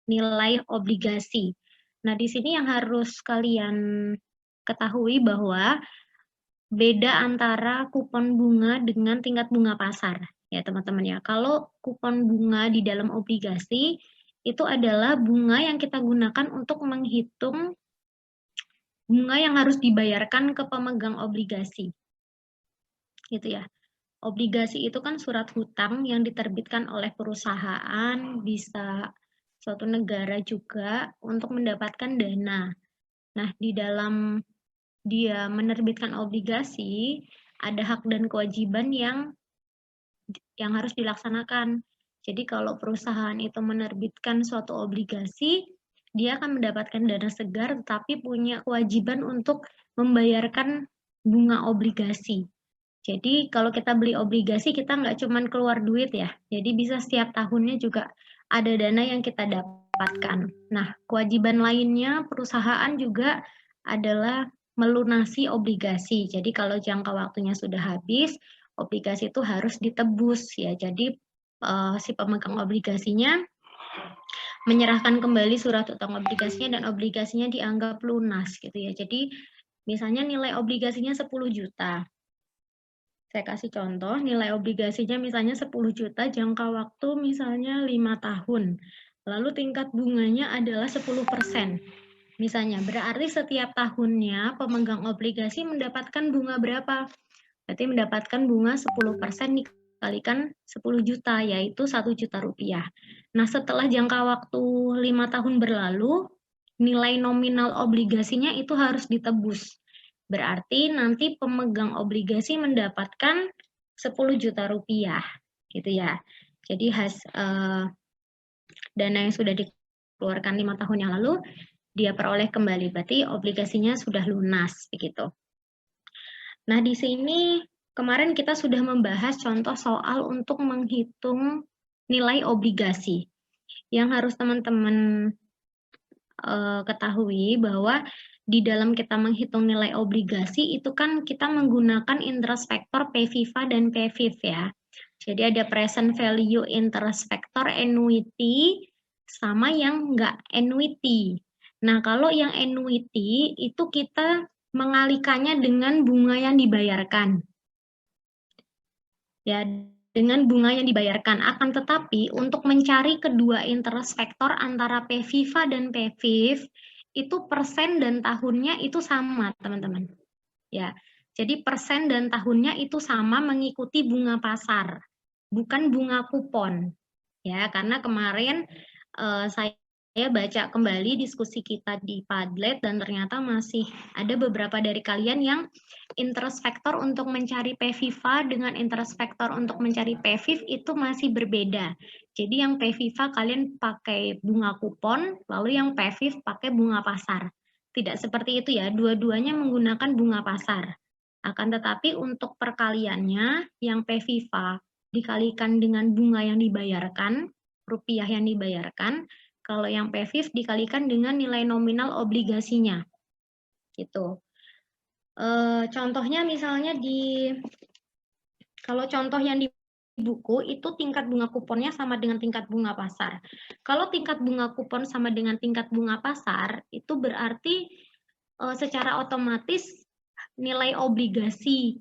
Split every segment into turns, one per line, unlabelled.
nilai obligasi. Nah, di sini yang harus kalian ketahui bahwa beda antara kupon bunga dengan tingkat bunga pasar, ya teman-teman ya. Kalau kupon bunga di dalam obligasi itu adalah bunga yang kita gunakan untuk menghitung bunga yang harus dibayarkan ke pemegang obligasi. Gitu ya. Obligasi itu kan surat hutang yang diterbitkan oleh perusahaan, bisa suatu negara juga untuk mendapatkan dana. Nah, di dalam dia menerbitkan obligasi, ada hak dan kewajiban yang harus dilaksanakan. Jadi kalau perusahaan itu menerbitkan suatu obligasi, dia akan mendapatkan dana segar tetapi punya kewajiban untuk membayarkan bunga obligasi. Jadi kalau kita beli obligasi kita nggak cuma keluar duit ya, jadi bisa setiap tahunnya juga ada dana yang kita dapatkan. Nah, kewajiban lainnya perusahaan juga adalah melunasi obligasi. Jadi kalau jangka waktunya sudah habis, obligasi itu harus ditebus ya. Jadi si pemegang obligasinya menyerahkan kembali surat utang obligasinya dan obligasinya dianggap lunas gitu ya. Jadi misalnya nilai obligasinya 10 juta. Saya kasih contoh, nilai obligasinya misalnya 10 juta, jangka waktu misalnya 5 tahun. Lalu tingkat bunganya adalah 10%. Misalnya, berarti setiap tahunnya pemegang obligasi mendapatkan bunga berapa? Berarti mendapatkan bunga 10% dikalikan 10 juta, yaitu 1 juta rupiah. Nah, setelah jangka waktu 5 tahun berlalu, nilai nominal obligasinya itu harus ditebus. Berarti nanti pemegang obligasi mendapatkan 10 juta rupiah, gitu ya. Jadi dana yang sudah dikeluarkan 5 tahun yang lalu, dia peroleh kembali, berarti obligasinya sudah lunas, begitu. Nah, di sini kemarin kita sudah membahas contoh soal untuk menghitung nilai obligasi. Yang harus teman-teman ketahui bahwa di dalam kita menghitung nilai obligasi itu kan kita menggunakan interest factor PVIVA dan PVIV ya. Jadi ada present value interest factor annuity sama yang enggak annuity. Nah, kalau yang annuity itu kita mengalikannya dengan bunga yang dibayarkan. Ya, dengan bunga yang dibayarkan. Akan tetapi untuk mencari kedua interest factor antara PVIVA dan PVIV itu persen dan tahunnya itu sama, teman-teman. Ya. Jadi persen dan tahunnya itu sama mengikuti bunga pasar, bukan bunga kupon. Ya, karena kemarin saya baca kembali diskusi kita di Padlet dan ternyata masih ada beberapa dari kalian yang interest factor untuk mencari PVIVA dengan interest factor untuk mencari PVIV itu masih berbeda. Jadi yang PVIVA kalian pakai bunga kupon, lalu yang PVIV pakai bunga pasar. Tidak seperti itu ya, dua-duanya menggunakan bunga pasar. Akan tetapi untuk perkaliannya, yang PVIVA dikalikan dengan bunga yang dibayarkan, rupiah yang dibayarkan, kalau yang PVIV dikalikan dengan nilai nominal obligasinya. Gitu. Contohnya misalnya kalau contoh yang di buku itu tingkat bunga kuponnya sama dengan tingkat bunga pasar. Kalau tingkat bunga kupon sama dengan tingkat bunga pasar, itu berarti secara otomatis nilai obligasinya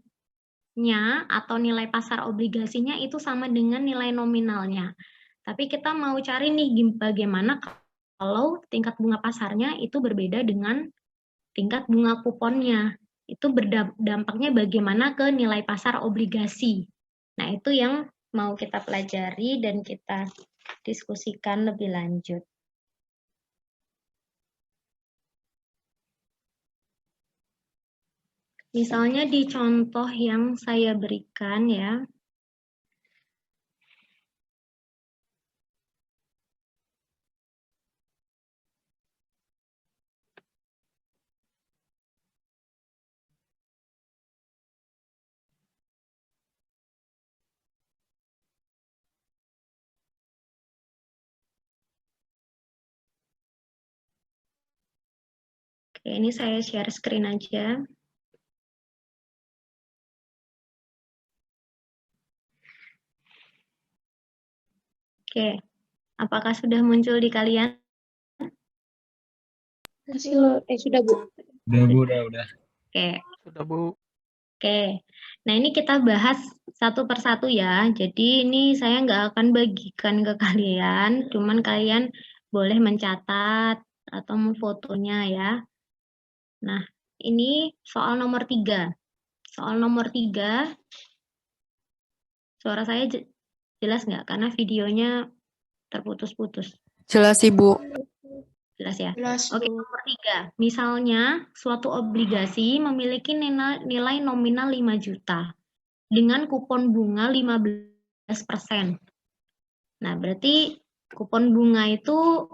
atau nilai pasar obligasinya itu sama dengan nilai nominalnya. Tapi kita mau cari nih bagaimana kalau tingkat bunga pasarnya itu berbeda dengan tingkat bunga kuponnya. Itu berdampaknya bagaimana ke nilai pasar obligasi. Nah, itu yang mau kita pelajari dan kita diskusikan lebih lanjut. Misalnya di contoh yang saya berikan ya. Oke, ini saya share screen aja. Oke, apakah sudah muncul di kalian?
Sudah Bu.
Udah.
Oke.
Sudah Bu.
Oke, nah ini kita bahas satu persatu ya. Jadi ini saya nggak akan bagikan ke kalian, cuman kalian boleh mencatat atau memfotonya ya. Nah, ini soal nomor 3. Soal nomor 3, suara saya jelas nggak? Karena videonya terputus-putus.
Jelas Ibu.
Jelas ya?
Jelas,
Oke,
Bu.
nomor 3. Misalnya, suatu obligasi memiliki nilai nominal 5 juta dengan kupon bunga 15%. Nah, berarti kupon bunga itu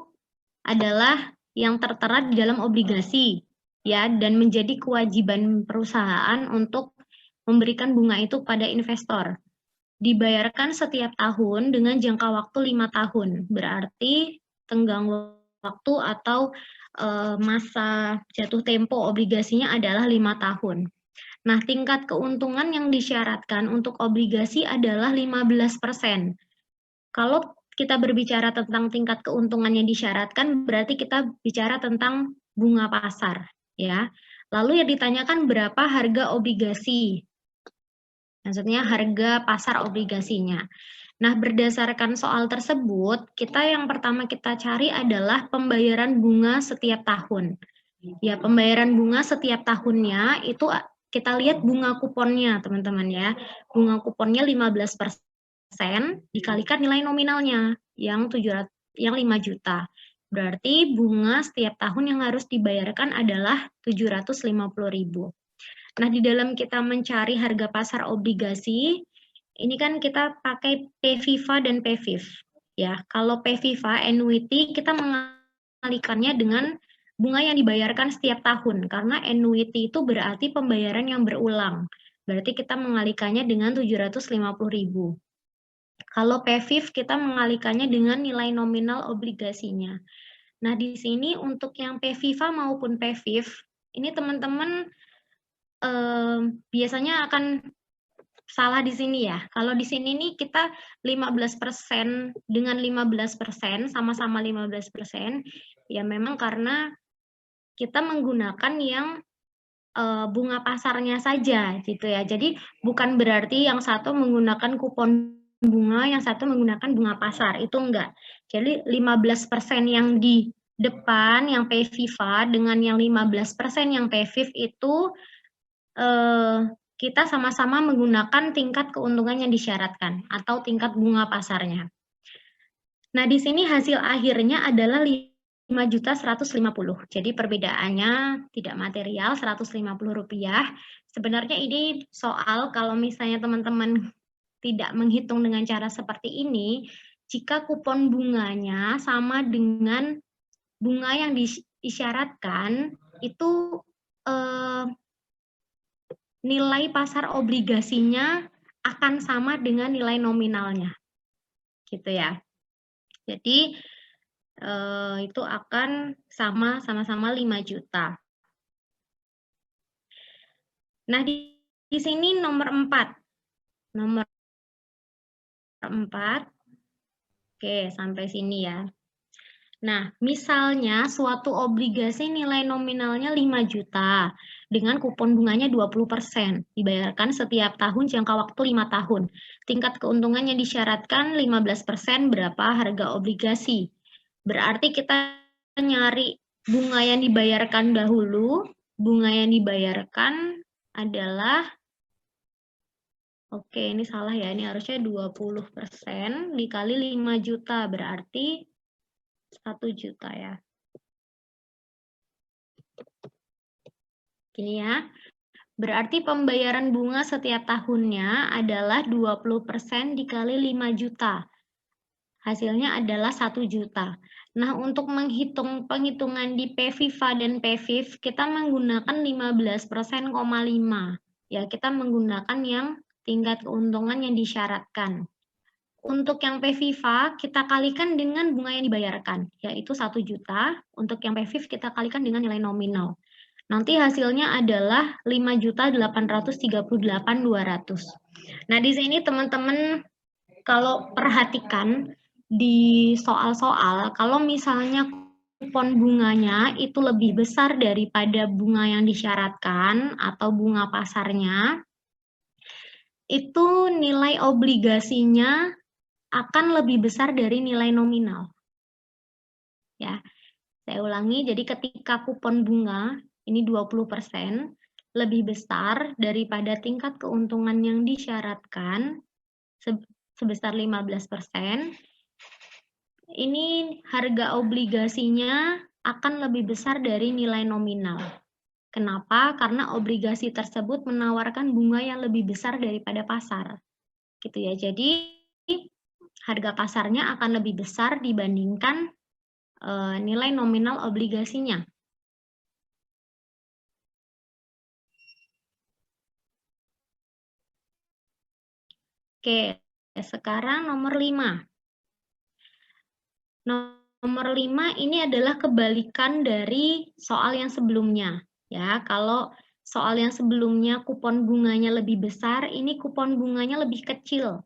adalah yang tertera di dalam obligasi, ya, dan menjadi kewajiban perusahaan untuk memberikan bunga itu pada investor. Dibayarkan setiap tahun dengan jangka waktu 5 tahun. Berarti tenggang waktu atau masa jatuh tempo obligasinya adalah 5 tahun. Nah, tingkat keuntungan yang disyaratkan untuk obligasi adalah 15%. Kalau kita berbicara tentang tingkat keuntungan yang disyaratkan, berarti kita bicara tentang bunga pasar, ya. Lalu yang ditanyakan berapa harga obligasi, maksudnya harga pasar obligasinya. Nah, berdasarkan soal tersebut, kita yang pertama kita cari adalah pembayaran bunga setiap tahun. Ya, pembayaran bunga setiap tahunnya itu kita lihat bunga kuponnya, teman-teman ya. Bunga kuponnya 15% dikalikan nilai nominalnya yang 5 juta. Berarti bunga setiap tahun yang harus dibayarkan adalah 750.000. Nah, di dalam kita mencari harga pasar obligasi, ini kan kita pakai PVIVA dan PVIF. Ya, kalau PVIVA annuity kita mengalihkannya dengan bunga yang dibayarkan setiap tahun karena annuity itu berarti pembayaran yang berulang. Berarti kita mengalihkannya dengan 750.000. Kalau PVIF kita mengalihkannya dengan nilai nominal obligasinya. Nah, di sini untuk yang PVIVA maupun PVIF, ini teman-teman biasanya akan salah di sini ya. Kalau di sini nih kita 15% dengan 15%, sama-sama 15%, ya memang karena kita menggunakan yang bunga pasarnya saja gitu ya. Jadi bukan berarti yang satu menggunakan kupon bunga, yang satu menggunakan bunga pasar, itu enggak. Jadi 15% yang di depan yang PVIVA dengan yang 15% yang PVIF itu kita sama-sama menggunakan tingkat keuntungan yang disyaratkan atau tingkat bunga pasarnya. Nah, di sini hasil akhirnya adalah 5.150.000. Jadi perbedaannya tidak material, Rp150. Sebenarnya ini soal kalau misalnya teman-teman tidak menghitung dengan cara seperti ini, jika kupon bunganya sama dengan bunga yang disyaratkan, itu nilai pasar obligasinya akan sama dengan nilai nominalnya, gitu ya. Jadi itu akan sama-sama 5 juta. Nah, di sini nomor 4. Nomor 4. Oke, sampai sini ya. Nah, misalnya suatu obligasi nilai nominalnya 5 juta dengan kupon bunganya 20%, dibayarkan setiap tahun jangka waktu 5 tahun. Tingkat keuntungan yang disyaratkan 15%, berapa harga obligasi. Berarti kita nyari bunga yang dibayarkan dahulu. Bunga yang dibayarkan adalah, oke ini salah ya, ini harusnya 20% dikali 5 juta, berarti 1 juta ya. Gini ya. Berarti pembayaran bunga setiap tahunnya adalah 20% dikali 5 juta. Hasilnya adalah 1 juta. Nah, untuk menghitung penghitungan di PVIVA dan PVIF, kita menggunakan 15%,5. Ya, kita menggunakan yang tingkat keuntungan yang disyaratkan. Untuk yang PVIVA, kita kalikan dengan bunga yang dibayarkan, yaitu 1 juta. Untuk yang PVIF, kita kalikan dengan nilai nominal. Nanti hasilnya adalah 5.838.200. Nah, di sini teman-teman kalau perhatikan di soal-soal, kalau misalnya kupon bunganya itu lebih besar daripada bunga yang disyaratkan atau bunga pasarnya, itu nilai obligasinya akan lebih besar dari nilai nominal. Ya, saya ulangi, jadi ketika kupon bunga ini 20% lebih besar daripada tingkat keuntungan yang disyaratkan sebesar 15%, ini harga obligasinya akan lebih besar dari nilai nominal. Kenapa? Karena obligasi tersebut menawarkan bunga yang lebih besar daripada pasar. Gitu ya. Jadi harga pasarnya akan lebih besar dibandingkan nilai nominal obligasinya. Oke, sekarang nomor 5. Nomor 5 ini adalah kebalikan dari soal yang sebelumnya. Ya, kalau soal yang sebelumnya kupon bunganya lebih besar, ini kupon bunganya lebih kecil.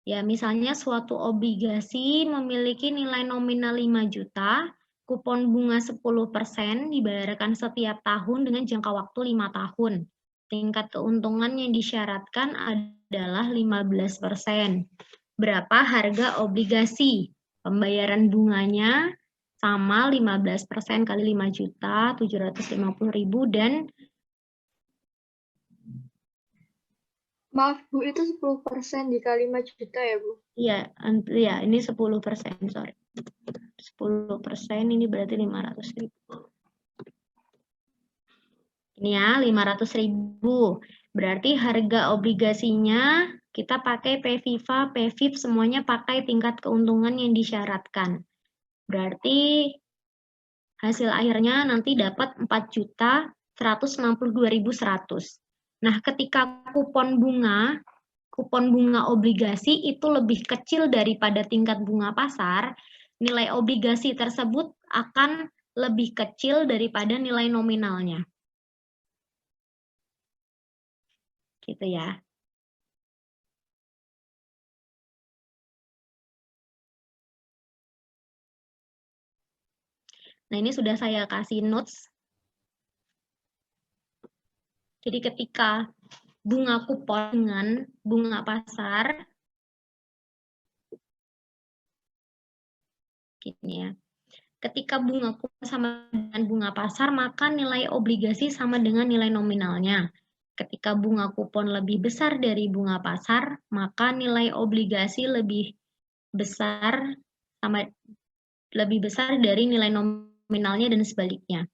Ya, misalnya suatu obligasi memiliki nilai nominal 5 juta, kupon bunga 10% dibayarkan setiap tahun dengan jangka waktu 5 tahun. Tingkat keuntungan yang disyaratkan adalah 15%. Berapa harga obligasi? Pembayaran bunganya sama 15% kali 5 juta, 750.000 dan
Maaf Bu, itu 10% dikali 5 juta ya Bu?
iya, ini 10%, sorry. 10% ini berarti 500.000. Ini ya, 500.000. Berarti harga obligasinya kita pakai PVIVA, PVIP, semuanya pakai tingkat keuntungan yang disyaratkan. Berarti hasil akhirnya nanti dapat 4.162.100. Nah, ketika kupon bunga obligasi itu lebih kecil daripada tingkat bunga pasar, nilai obligasi tersebut akan lebih kecil daripada nilai nominalnya. Gitu ya. Nah, ini sudah saya kasih notes. Jadi ketika bunga kupon dengan bunga pasar, gini ya. Ketika bunga kupon sama dengan bunga pasar, maka nilai obligasi sama dengan nilai nominalnya. Ketika bunga kupon lebih besar dari bunga pasar, maka nilai obligasi lebih besar dari nilai nominalnya dan sebaliknya.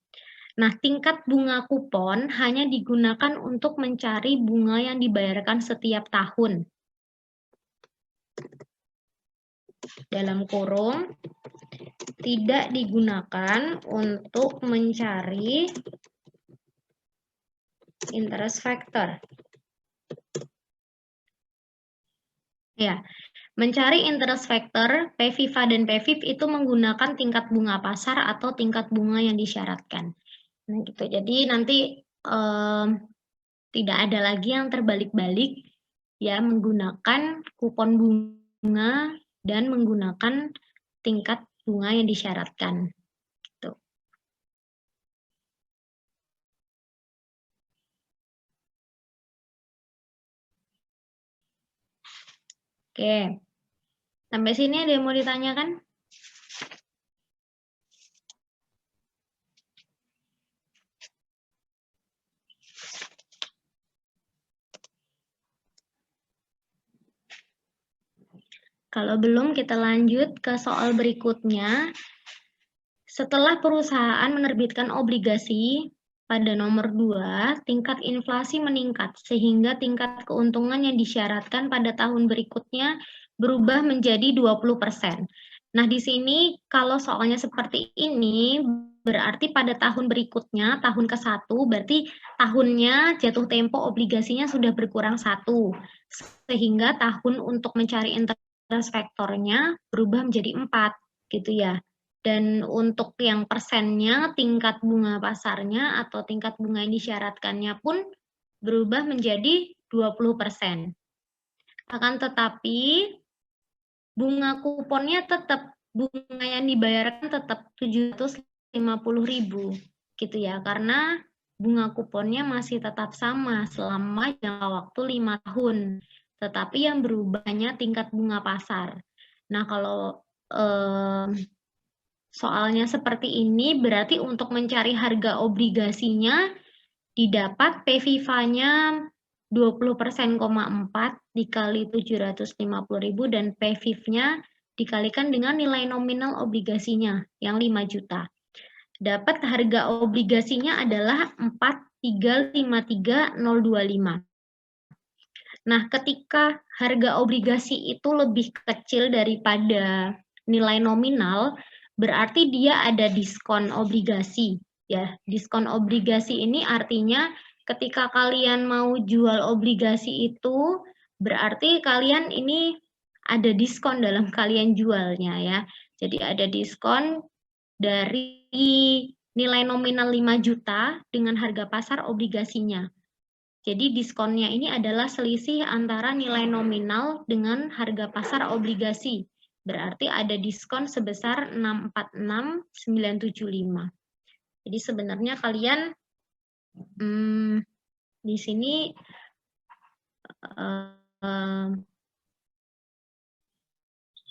Nah, tingkat bunga kupon hanya digunakan untuk mencari bunga yang dibayarkan setiap tahun. Dalam kurung, tidak digunakan untuk mencari interest factor. Ya, mencari interest factor, PVIVA dan PVIP itu menggunakan tingkat bunga pasar atau tingkat bunga yang disyaratkan. Nah, gitu. Jadi nanti tidak ada lagi yang terbalik-balik, ya, menggunakan kupon bunga dan menggunakan tingkat bunga yang disyaratkan. Gitu. Oke, sampai sini ada yang mau ditanyakan? Kalau belum, kita lanjut ke soal berikutnya. Setelah perusahaan menerbitkan obligasi pada nomor 2, tingkat inflasi meningkat sehingga tingkat keuntungan yang disyaratkan pada tahun berikutnya berubah menjadi 20%. Nah, di sini kalau soalnya seperti ini, berarti pada tahun berikutnya, tahun ke-1, berarti tahunnya jatuh tempo obligasinya sudah berkurang 1, sehingga tahun untuk mencari interest factor-nya berubah menjadi 4, gitu ya. Dan untuk yang persennya, tingkat bunga pasarnya atau tingkat bunga yang disyaratkannya pun berubah menjadi 20%. Akan tetapi, bunga kuponnya tetap, bunga yang dibayarkan tetap 750.000 50.000 gitu ya, karena bunga kuponnya masih tetap sama selama jangka waktu 5 tahun. Tetapi yang berubah hanya tingkat bunga pasar. Nah, kalau soalnya seperti ini berarti untuk mencari harga obligasinya didapat P-VIVA-nya 20%,4 dikali 750.000 dan P-VIV-nya dikalikan dengan nilai nominal obligasinya yang 5 juta. Dapat harga obligasinya adalah 4353025. Nah, ketika harga obligasi itu lebih kecil daripada nilai nominal, berarti dia ada diskon obligasi. Ya, diskon obligasi ini artinya ketika kalian mau jual obligasi itu, berarti kalian ini ada diskon dalam kalian jualnya ya. Jadi ada diskon dari nilai nominal 5 juta dengan harga pasar obligasinya. Jadi diskonnya ini adalah selisih antara nilai nominal dengan harga pasar obligasi. Berarti ada diskon sebesar 646.975. Jadi sebenarnya kalian di sini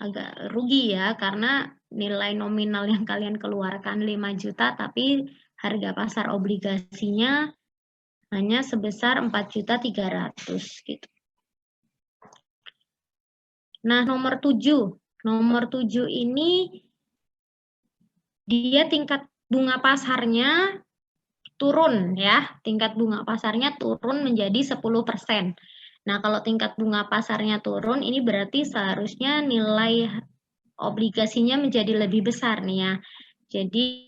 agak rugi ya, karena nilai nominal yang kalian keluarkan 5 juta, tapi harga pasar obligasinya hanya sebesar 4.300.000 gitu. Nah, nomor 7 ini dia tingkat bunga pasarnya turun ya. Tingkat bunga pasarnya turun menjadi 10%. Nah, kalau tingkat bunga pasarnya turun ini berarti seharusnya nilai obligasinya menjadi lebih besar nih ya. Jadi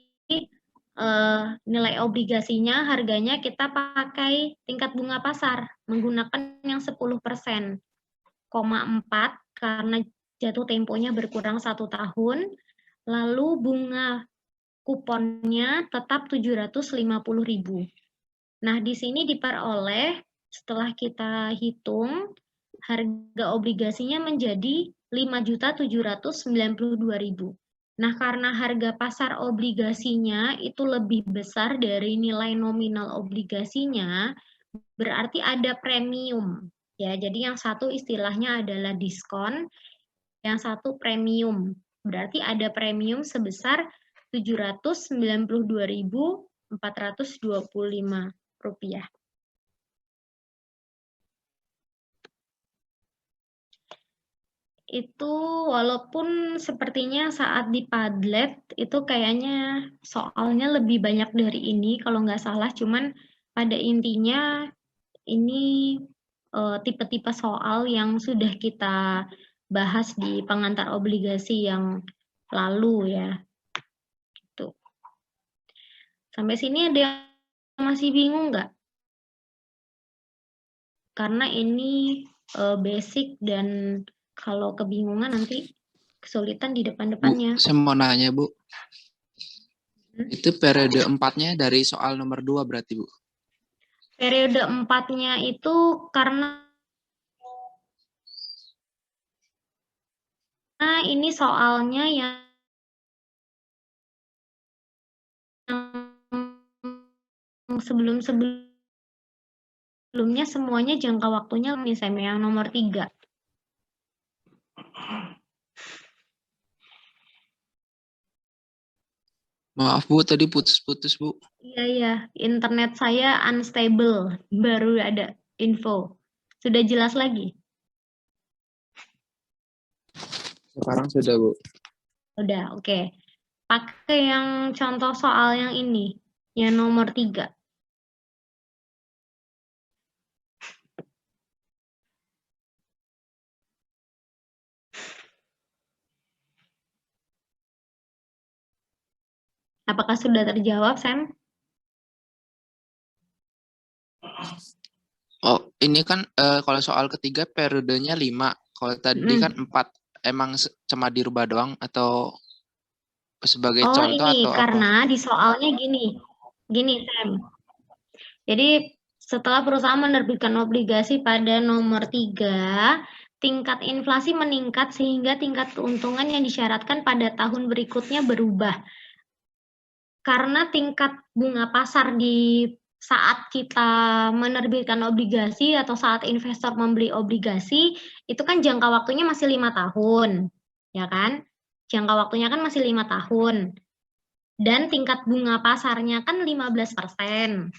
nilai obligasinya harganya kita pakai tingkat bunga pasar menggunakan yang 10%,4 karena jatuh temponya berkurang 1 tahun, lalu bunga kuponnya tetap 750.000. Nah, di sini diperoleh setelah kita hitung harga obligasinya menjadi 5.792.000. Nah, karena harga pasar obligasinya itu lebih besar dari nilai nominal obligasinya, berarti ada premium. Ya, jadi yang satu istilahnya adalah diskon, yang satu premium. Berarti ada premium sebesar Rp792.425. Itu walaupun sepertinya saat di Padlet itu kayaknya soalnya lebih banyak dari ini kalau nggak salah, cuman pada intinya ini tipe-tipe soal yang sudah kita bahas di pengantar obligasi yang lalu ya. Gitu. Sampai sini ada yang masih bingung nggak? Karena ini basic dan kalau kebingungan nanti kesulitan di depan-depannya.
Bu, saya mau nanya, Bu. Itu periode 4-nya dari soal nomor 2 berarti, Bu?
Periode 4-nya itu karena ini soalnya yang sebelumnya semuanya jangka waktunya misalnya yang nomor 3.
Maaf, Bu, tadi putus-putus, Bu.
Iya, internet saya unstable, baru ada info. Sudah jelas lagi?
Sekarang sudah, Bu.
Udah, oke. Pakai yang contoh soal yang ini, yang nomor 3. Apakah sudah terjawab, Sam?
Oh, ini kan kalau soal ketiga periodenya 5. Kalau tadi kan 4. Emang cuma dirubah doang atau sebagai contoh
ini
atau
karena
apa?
di soalnya gini Sam. Jadi setelah perusahaan menerbitkan obligasi pada nomor 3, tingkat inflasi meningkat sehingga tingkat keuntungan yang disyaratkan pada tahun berikutnya berubah. karena tingkat bunga pasar di saat kita menerbitkan obligasi atau saat investor membeli obligasi, itu kan jangka waktunya masih 5 tahun, ya kan? Jangka waktunya kan masih 5 tahun. Dan tingkat bunga pasarnya kan 15%.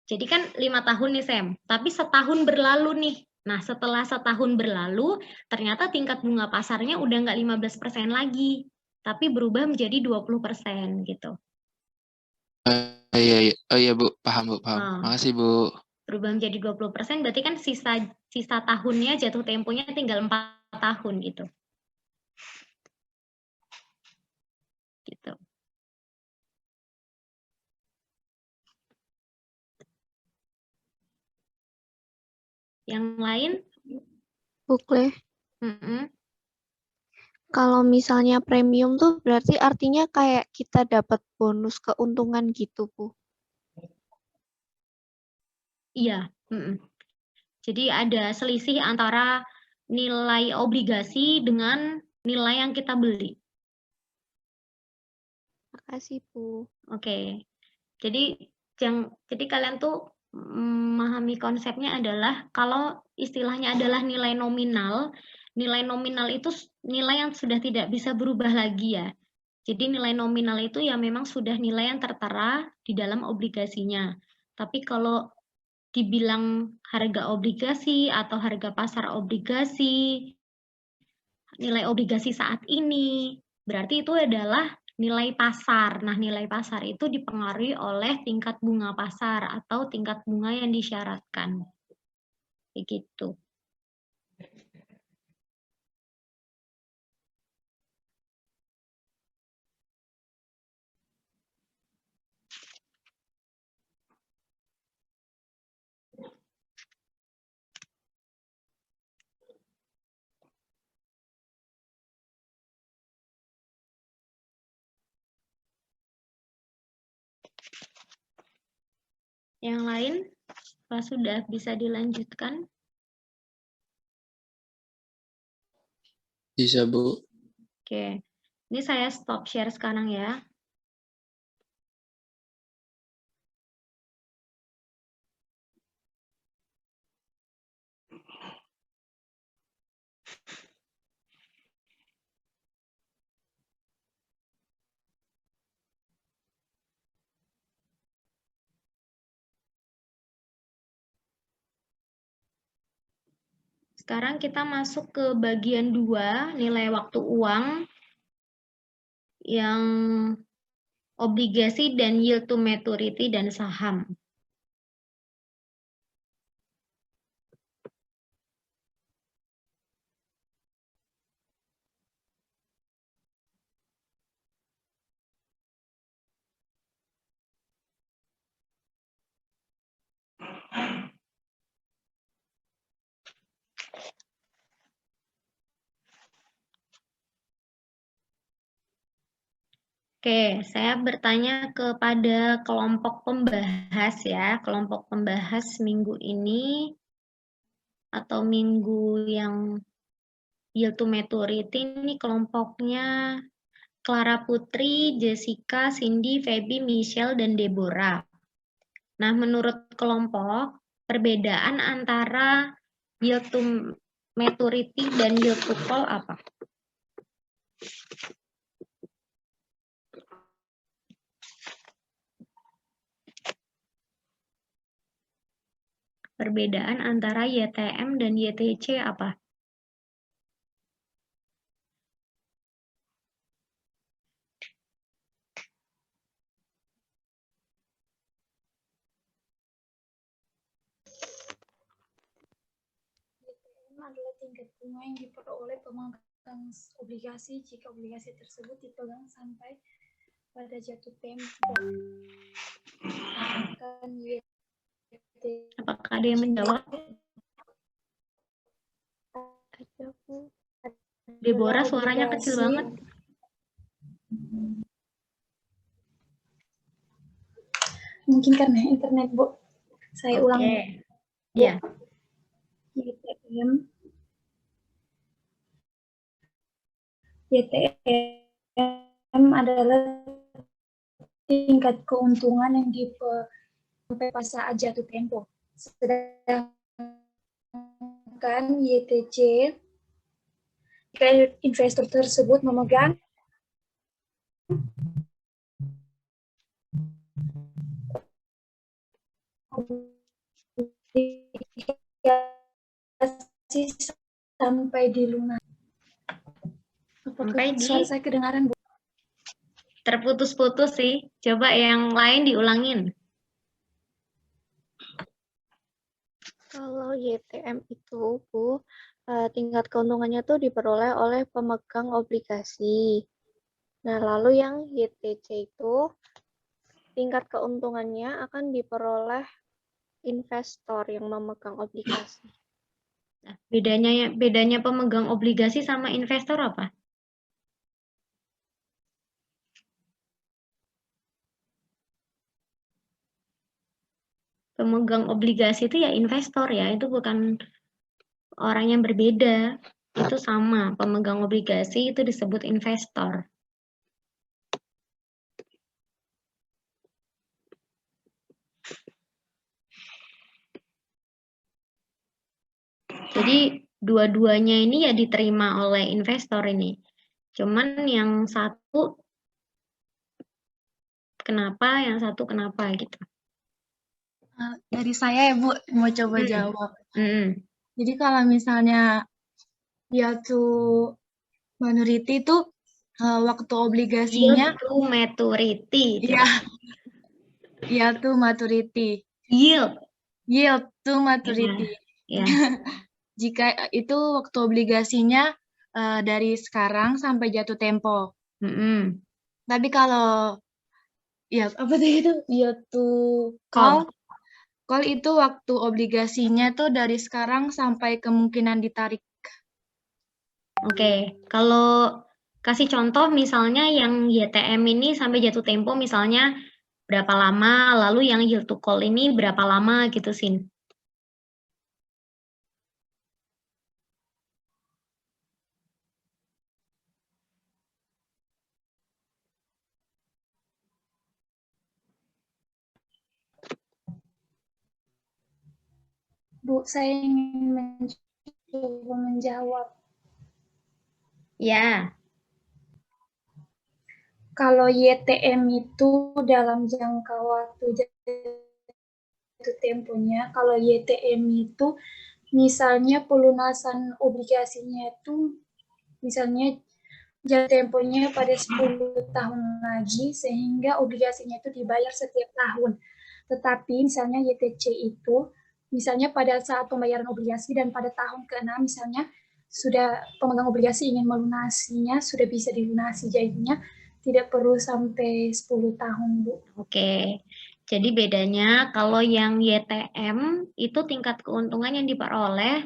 Jadi kan 5 tahun nih, Sam. Tapi setahun berlalu nih. Nah, setelah setahun berlalu, ternyata tingkat bunga pasarnya udah nggak 15% lagi, tapi berubah menjadi 20% gitu.
Iya, iya. Oh iya Bu, paham Bu, paham.
Oh.
Makasih Bu.
Berubah menjadi 20%, berarti kan sisa tahunnya, jatuh temponya tinggal 4 tahun gitu. Gitu. Yang lain?
Bukle. Kalau misalnya premium tuh berarti artinya kayak kita dapat bonus keuntungan gitu, Bu.
Iya. Jadi ada selisih antara nilai obligasi dengan nilai yang kita beli.
Makasih, Bu.
Oke. Jadi kalian tuh memahami konsepnya adalah kalau istilahnya adalah nilai nominal itu nilai yang sudah tidak bisa berubah lagi ya. Jadi nilai nominal itu ya memang sudah nilai yang tertera di dalam obligasinya. Tapi kalau dibilang harga obligasi atau harga pasar obligasi, nilai obligasi saat ini, berarti itu adalah nilai pasar. Nah, nilai pasar itu dipengaruhi oleh tingkat bunga pasar atau tingkat bunga yang disyaratkan. Begitu. Yang lain, kalau sudah bisa dilanjutkan.
Bisa Bu.
Oke, ini saya stop share sekarang ya. Sekarang kita masuk ke bagian 2, nilai waktu uang yang obligasi dan yield to maturity dan saham. Oke, saya bertanya kepada kelompok pembahas ya, kelompok pembahas minggu ini atau minggu yang yield to maturity ini kelompoknya Clara Putri, Jessica, Cindy, Feby, Michelle, dan Deborah. Nah, menurut kelompok, perbedaan antara yield to maturity dan yield to call apa? Perbedaan antara YTM dan YTC apa?
YTM adalah tingkat bunga yang diperoleh pemegang obligasi jika obligasi tersebut dipegang sampai pada jatuh tempo.
Apakah ada yang menjawab? Deborah, suaranya kecil banget.
Mungkin karena internet, Bu. Saya ulang.
Iya.
YTM adalah tingkat keuntungan yang sampai pas saat jatuh tempo. Sedangkan YTC, jika investor tersebut memegang obligasi sampai dilunasi.
Sampai
Suara saya kedengaran, Bu?
terputus-putus sih. Coba yang lain diulangin.
Kalau YTM itu, Bu, tingkat keuntungannya tuh diperoleh oleh pemegang obligasi. Nah, lalu yang YTC itu, tingkat keuntungannya akan diperoleh investor yang memegang obligasi.
Nah, bedanya pemegang obligasi sama investor apa? Pemegang obligasi itu ya investor ya, itu bukan orang yang berbeda. Itu sama, pemegang obligasi itu disebut investor. Jadi dua-duanya ini ya diterima oleh investor ini. Cuman yang satu kenapa, yang satu kenapa gitu.
Dari saya ya Bu, mau coba jawab.
Jadi kalau misalnya to minority itu waktu obligasinya
Yield to maturity.
to maturity.
Yield
To maturity.
Ya.
Jika itu waktu obligasinya dari sekarang sampai jatuh tempo. Tapi kalau apa tadi itu? To call itu waktu obligasinya tuh dari sekarang sampai kemungkinan ditarik.
Oke, kalau kasih contoh misalnya yang YTM ini sampai jatuh tempo misalnya berapa lama, lalu yang yield to call ini berapa lama gitu, Sin.
Bu, saya ingin mencoba menjawab.
Ya.
Kalau YTM itu dalam jangka waktu jatuh temponya, kalau YTM itu misalnya pelunasan obligasinya itu misalnya jatuh temponya pada 10 tahun lagi sehingga obligasinya itu dibayar setiap tahun. Tetapi misalnya YTC itu misalnya pada saat pembayaran obligasi dan pada tahun ke-6 misalnya sudah pemegang obligasi ingin melunasinya, sudah bisa dilunasi, jadinya tidak perlu sampai 10 tahun, Bu.
Oke. Jadi bedanya kalau yang YTM itu tingkat keuntungan yang diperoleh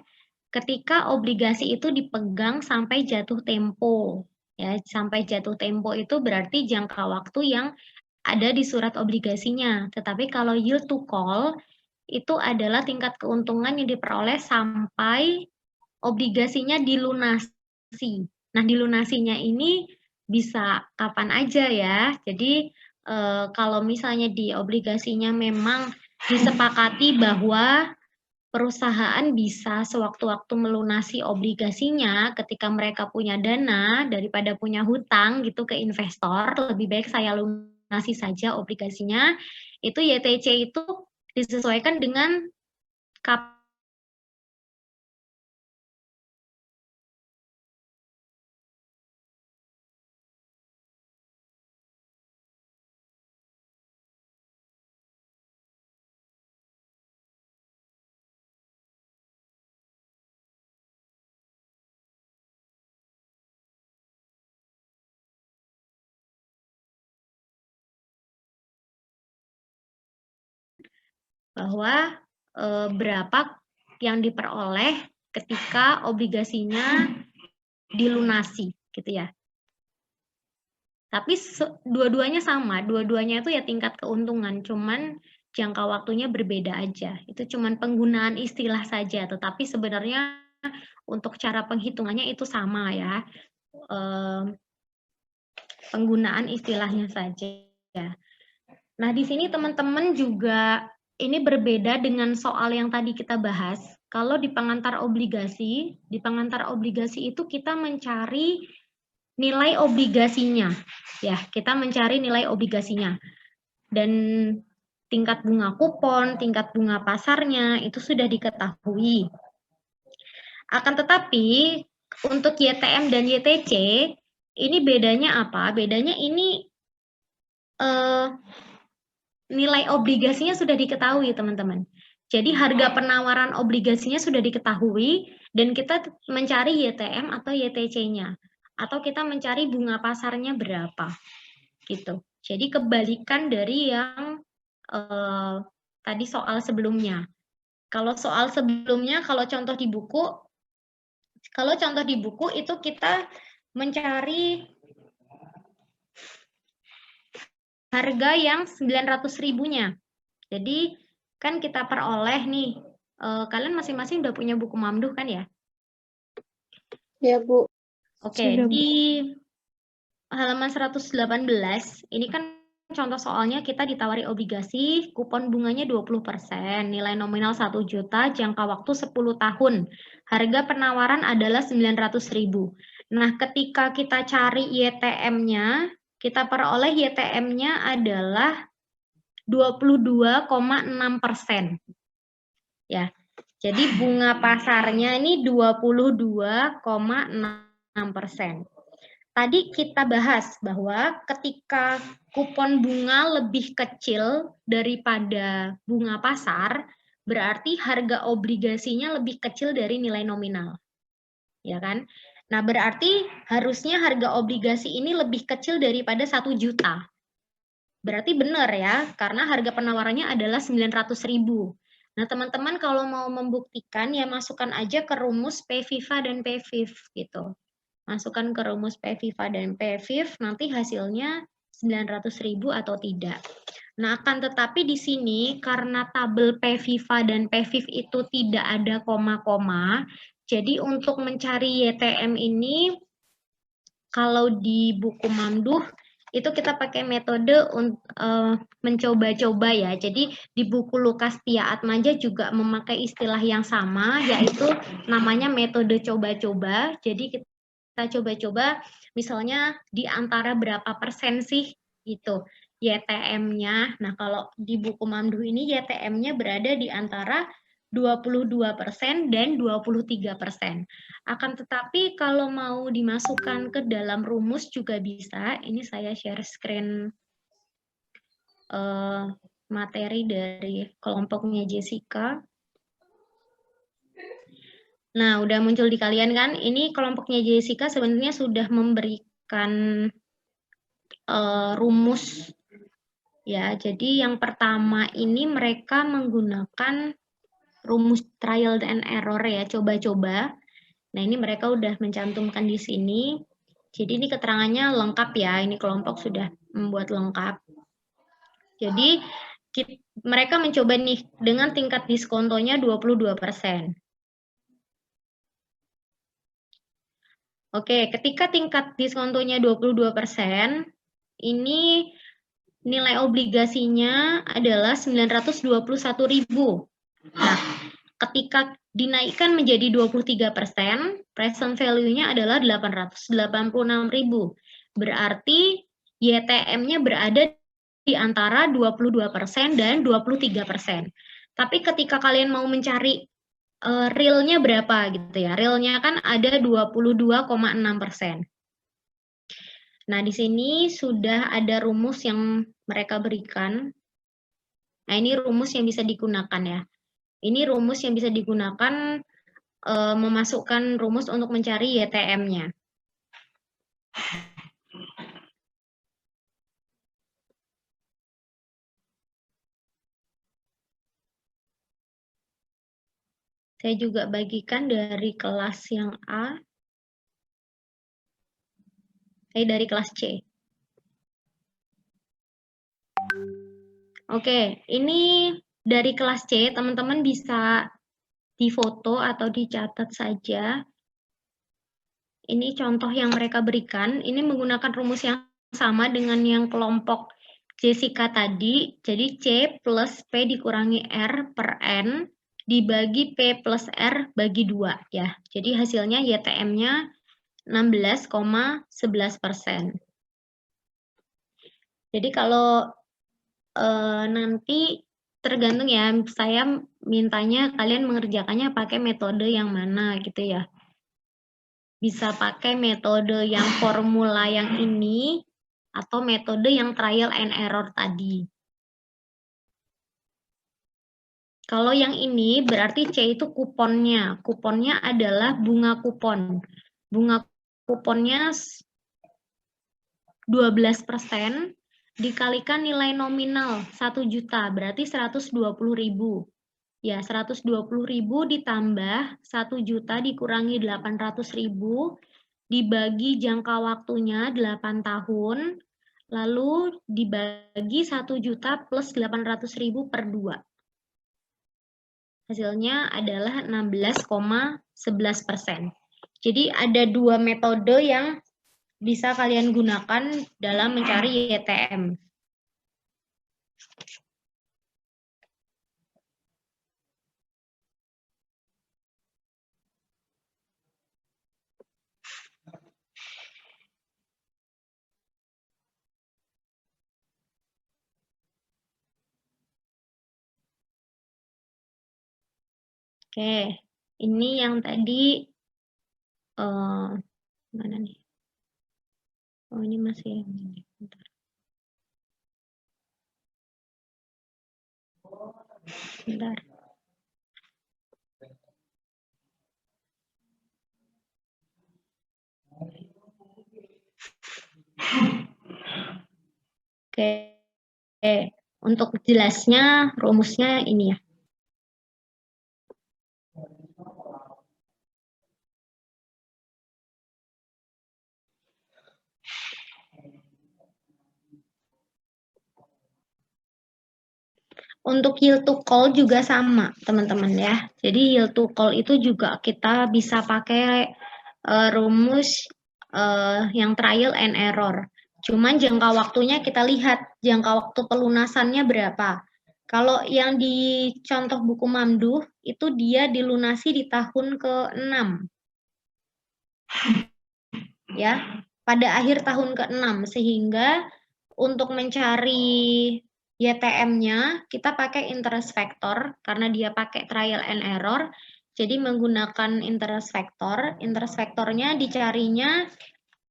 ketika obligasi itu dipegang sampai jatuh tempo. Ya, sampai jatuh tempo itu berarti jangka waktu yang ada di surat obligasinya. Tetapi kalau yield to call itu adalah tingkat keuntungan yang diperoleh sampai obligasinya dilunasi. Nah, dilunasinya ini bisa kapan aja ya. Jadi kalau misalnya di obligasinya memang disepakati bahwa perusahaan bisa sewaktu-waktu melunasi obligasinya ketika mereka punya dana daripada punya hutang gitu ke investor, lebih baik saya lunasi saja obligasinya. Itu YTC itu disesuaikan dengan bahwa berapa yang diperoleh ketika obligasinya dilunasi gitu ya. Tapi dua-duanya sama, dua-duanya itu ya tingkat keuntungan, cuman jangka waktunya berbeda aja. Itu cuman penggunaan istilah saja, tetapi sebenarnya untuk cara penghitungannya itu sama ya. Penggunaan istilahnya saja. Nah, di sini teman-teman juga ini berbeda dengan soal yang tadi kita bahas. Kalau di pengantar obligasi itu kita mencari nilai obligasinya. Ya, kita mencari nilai obligasinya. Dan tingkat bunga kupon, tingkat bunga pasarnya itu sudah diketahui. Akan tetapi untuk YTM dan YTC ini bedanya apa? Bedanya ini nilai obligasinya sudah diketahui, teman-teman. Jadi harga penawaran obligasinya sudah diketahui dan kita mencari YTM atau YTC-nya. Atau kita mencari bunga pasarnya berapa. Gitu. Jadi kebalikan dari yang tadi soal sebelumnya. Kalau soal sebelumnya, kalau contoh di buku itu kita mencari harga yang 900.000-nya. Jadi kan kita peroleh nih, kalian masing-masing udah punya buku Mamduh kan ya?
Ya, Bu.
Oke, di halaman 118, ini kan contoh soalnya kita ditawari obligasi, kupon bunganya 20%, nilai nominal 1 juta, jangka waktu 10 tahun. Harga penawaran adalah 900.000. Nah, ketika kita cari YTM-nya, kita peroleh YTM-nya adalah 22,6%. Ya. Jadi bunga pasarnya ini 22,6%. Tadi kita bahas bahwa ketika kupon bunga lebih kecil daripada bunga pasar, berarti harga obligasinya lebih kecil dari nilai nominal. Ya kan? Nah, berarti harusnya harga obligasi ini lebih kecil daripada 1 juta. Berarti benar ya, karena harga penawarannya adalah 900.000. Nah, teman-teman kalau mau membuktikan ya masukkan aja ke rumus PVIVA dan PVIV gitu. Masukkan ke rumus PVIVA dan PVIV, nanti hasilnya 900.000 atau tidak. Nah, akan tetapi di sini karena tabel PVIVA dan PVIV itu tidak ada koma-koma, jadi untuk mencari YTM ini, kalau di buku Mamduh, itu kita pakai metode mencoba-coba ya. Jadi di buku Lukas Tia Atmaja juga memakai istilah yang sama, yaitu namanya metode coba-coba. Jadi kita coba-coba misalnya di antara berapa persen sih gitu YTM-nya. Nah, kalau di buku Mamduh ini YTM-nya berada di antara 22% dan 23%. Akan tetapi kalau mau dimasukkan ke dalam rumus juga bisa. Ini saya share screen materi dari kelompoknya Jessica. Nah, udah muncul di kalian kan? Ini kelompoknya Jessica sebenarnya sudah memberikan rumus. Ya, jadi yang pertama ini mereka menggunakan rumus trial and error ya, coba-coba. Nah, ini mereka udah mencantumkan di sini. Jadi ini keterangannya lengkap ya, ini kelompok sudah membuat lengkap. Jadi mereka mencoba nih dengan tingkat diskontonya 22%. Oke, ketika tingkat diskontonya 22%, ini nilai obligasinya adalah 921.000. Nah, ketika dinaikkan menjadi 23%, present value-nya adalah 886.000. Berarti YTM-nya berada di antara 22% dan 23%. Tapi ketika kalian mau mencari real-nya berapa gitu ya, real-nya kan ada 22,6%. Nah, di sini sudah ada rumus yang mereka berikan. Nah, ini rumus yang bisa digunakan ya. Ini rumus yang bisa digunakan memasukkan rumus untuk mencari YTM-nya. Saya juga bagikan dari kelas yang A. Dari kelas C. Oke, ini dari kelas C, teman-teman bisa difoto atau dicatat saja. Ini contoh yang mereka berikan. Ini menggunakan rumus yang sama dengan yang kelompok Jessica tadi, jadi C plus P dikurangi R per N dibagi P plus R bagi 2 ya. Jadi hasilnya YTM-nya 16,11%. Jadi kalau nanti tergantung ya, saya mintanya kalian mengerjakannya pakai metode yang mana gitu ya. Bisa pakai metode yang formula yang ini, atau metode yang trial and error tadi. Kalau yang ini berarti C itu kuponnya. Kuponnya adalah bunga kupon. Bunga kuponnya 12% dikalikan nilai nominal 1 juta, berarti 120.000. Ya, 120.000 ditambah 1 juta dikurangi 800.000 dibagi jangka waktunya 8 tahun, lalu dibagi 1 juta plus 800.000 per 2. Hasilnya adalah 16,11%. Jadi ada 2 metode yang bisa kalian gunakan dalam mencari YTM. Oke, ini yang tadi mana nih? Oh, ini masih bentar. Bentar. Oke. Untuk jelasnya rumusnya ini ya. Untuk yield to call juga sama, teman-teman ya. Jadi yield to call itu juga kita bisa pakai rumus yang trial and error. Cuman jangka waktunya kita lihat jangka waktu pelunasannya berapa. Kalau yang di contoh buku Mamduh itu dia dilunasi di tahun ke-6. Ya, pada akhir tahun ke-6, sehingga untuk mencari YTM-nya kita pakai interest factor karena dia pakai trial and error. Jadi menggunakan interest factor, interest factornya dicarinya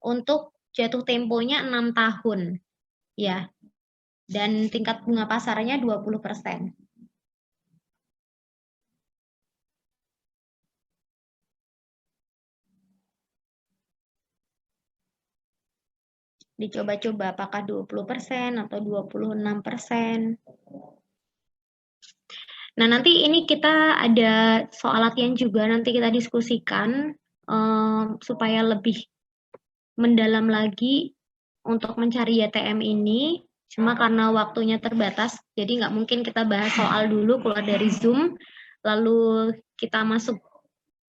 untuk jatuh temponya 6 tahun. Ya. Dan tingkat bunga pasarnya 20%. Dicoba-coba apakah 20% atau 26%. Nah, nanti ini kita ada soal latihan juga, nanti kita diskusikan supaya lebih mendalam lagi untuk mencari YTM ini. Cuma karena waktunya terbatas, jadi nggak mungkin kita bahas soal dulu keluar dari Zoom, lalu kita masuk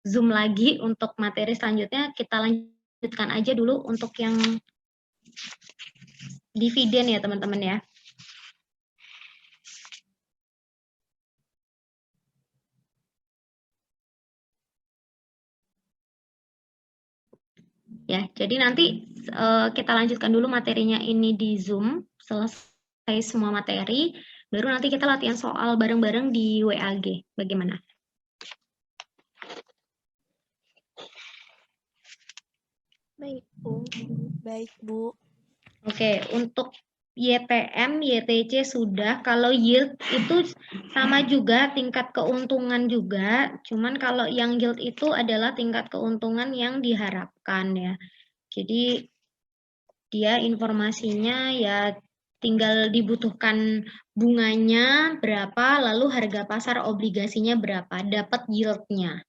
Zoom lagi untuk materi selanjutnya. Kita lanjutkan aja dulu untuk yang dividen ya teman-teman ya. Ya, jadi nanti kita lanjutkan dulu materinya ini di Zoom, selesai semua materi, baru nanti kita latihan soal bareng-bareng di WAG. Bagaimana?
Baik, Bu.
Baik, Bu.
Oke, untuk YTM, YTC sudah. Kalau yield itu sama juga, tingkat keuntungan juga. Cuman kalau yang yield itu adalah tingkat keuntungan yang diharapkan ya. Jadi dia informasinya ya tinggal dibutuhkan bunganya berapa, lalu harga pasar obligasinya berapa, dapat yield-nya.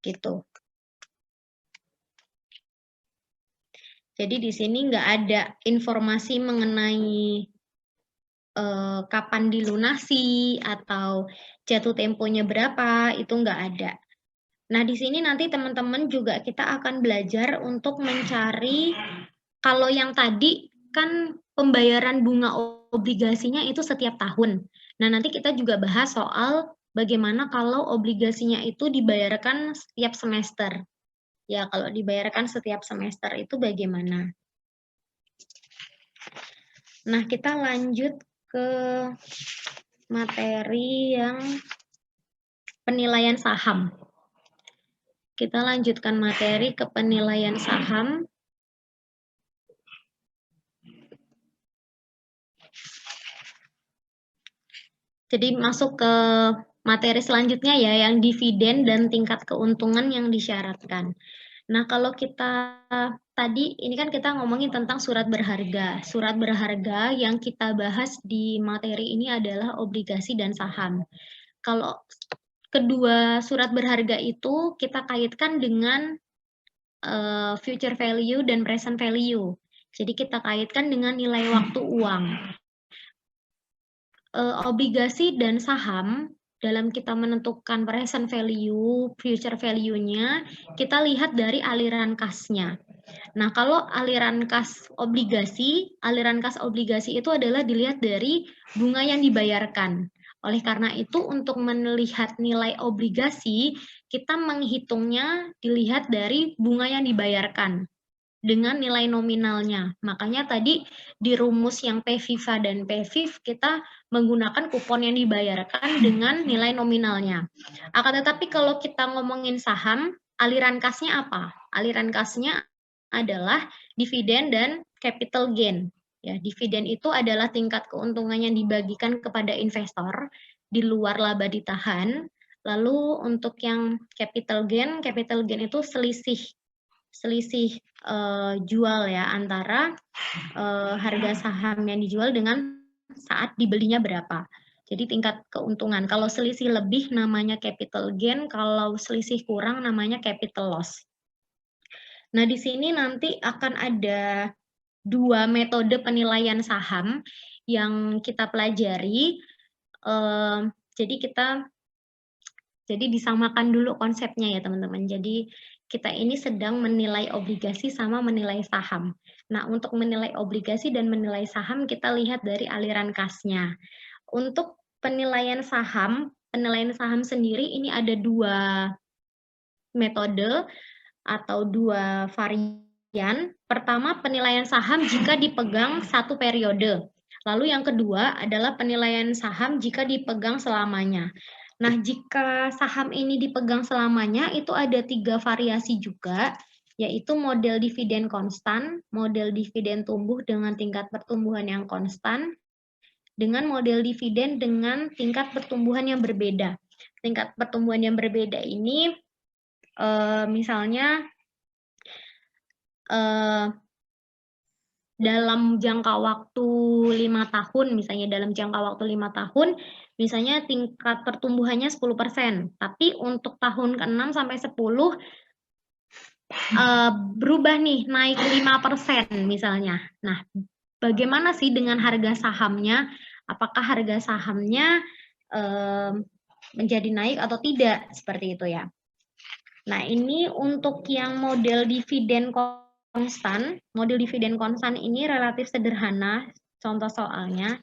Gitu. Jadi di sini nggak ada informasi mengenai kapan dilunasi atau jatuh temponya berapa, itu nggak ada. Nah, di sini nanti teman-teman juga kita akan belajar untuk mencari, kalau yang tadi kan pembayaran bunga obligasinya itu setiap tahun. Nah, nanti kita juga bahas soal bagaimana kalau obligasinya itu dibayarkan setiap semester. Ya, kalau dibayarkan setiap semester itu bagaimana? Nah, kita lanjut ke materi yang penilaian saham. Kita lanjutkan materi ke penilaian saham. Jadi masuk ke materi selanjutnya ya, yang dividen dan tingkat keuntungan yang disyaratkan. Nah, kalau kita tadi, ini kan kita ngomongin tentang surat berharga. Surat berharga yang kita bahas di materi ini adalah obligasi dan saham. Kalau kedua surat berharga itu kita kaitkan dengan future value dan present value. Jadi kita kaitkan dengan nilai waktu uang. Obligasi dan saham dalam kita menentukan present value, future value-nya, kita lihat dari aliran kasnya. Nah, kalau aliran kas obligasi itu adalah dilihat dari bunga yang dibayarkan. Oleh karena itu, untuk melihat nilai obligasi, kita menghitungnya dilihat dari bunga yang dibayarkan dengan nilai nominalnya. Makanya tadi di rumus yang PVIVA dan PVIV kita menggunakan kupon yang dibayarkan dengan nilai nominalnya. Akan tetapi kalau kita ngomongin saham, aliran kasnya apa? Aliran kasnya adalah dividen dan capital gain. Ya, dividen itu adalah tingkat keuntungan yang dibagikan kepada investor di luar laba ditahan. Lalu untuk yang capital gain itu selisih jual ya antara harga saham yang dijual dengan saat dibelinya berapa. Jadi tingkat keuntungan. Kalau selisih lebih namanya capital gain, kalau selisih kurang namanya capital loss. Nah, di sini nanti akan ada dua metode penilaian saham yang kita pelajari. Jadi disamakan dulu konsepnya ya teman-teman. Jadi kita ini sedang menilai obligasi sama menilai saham. Nah, untuk menilai obligasi dan menilai saham kita lihat dari aliran kasnya. Untuk penilaian saham sendiri ini ada dua metode atau dua varian. Pertama, penilaian saham jika dipegang satu periode. Lalu yang kedua adalah penilaian saham jika dipegang selamanya. Nah, jika saham ini dipegang selamanya, itu ada 3 variasi juga, yaitu model dividen konstan, model dividen tumbuh dengan tingkat pertumbuhan yang konstan, dengan model dividen dengan tingkat pertumbuhan yang berbeda. Tingkat pertumbuhan yang berbeda ini, misalnya, dalam jangka waktu 5 tahun, misalnya dalam jangka waktu 5 tahun, misalnya tingkat pertumbuhannya 10%, tapi untuk tahun ke-6 sampai 10 berubah nih, naik 5% misalnya. Nah, bagaimana sih dengan harga sahamnya? Apakah harga sahamnya menjadi naik atau tidak? Seperti itu ya. Nah, ini untuk yang model dividen konstan. Model dividen konstan ini relatif sederhana, contoh soalnya.